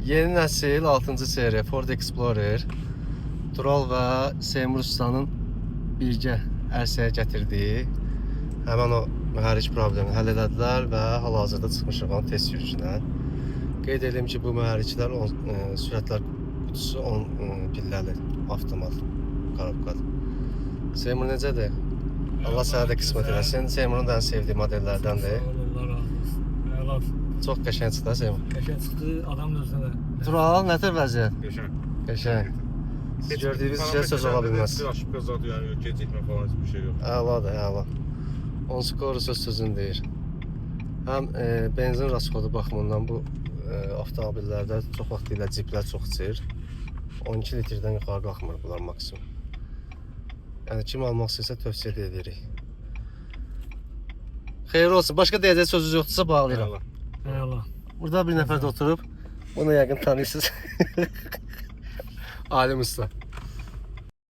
Yeni nəsil 6-cı seriya Ford Explorer Tural və Seymur Usta'nın birgə ərsəyə gətirdiyi həmən o mühərrik problemi həll elədilər və hal-hazırda çıxmışıq onun test sürüşünə. Qeyd edelim ki, bu mühərriklər sürətlər qutusu 10 pilləli, avtomat, korobkalı. Seymur necədir? Allah sənə də qismət eləsin. Seymurun da ən sevdiyi modellərdəndir. Allah razı olsun. Çox qəşəng çıxdı Seymur. Qəşəng çıxdı, adamın özünə də. Tural, nətər vəziyyət? Qəşəng. Qəşəng. Siz gördüyünüz işə söz ola bilməz. Aşıqqa zad yəni gecikmə falan heç bir şey yox. Əladır, əla. Onsuz qorusu sözün deyir. Həm benzin raskodu baxımından bu avtomobillərdə çox vaxt ilə ciplər çox içir. 12 litrdən yuxarı qalxmır bunlar maksimum. Yəni kim almaq istəyirsə tövsiyə edirik. Xeyir olsun. Başqa deyəcək sözünüz yoxdursa bağlayıram. Eyvallah. Burada bir nəfər də oturub. Bunu yəqin tanıyırsınız. Alim Usta.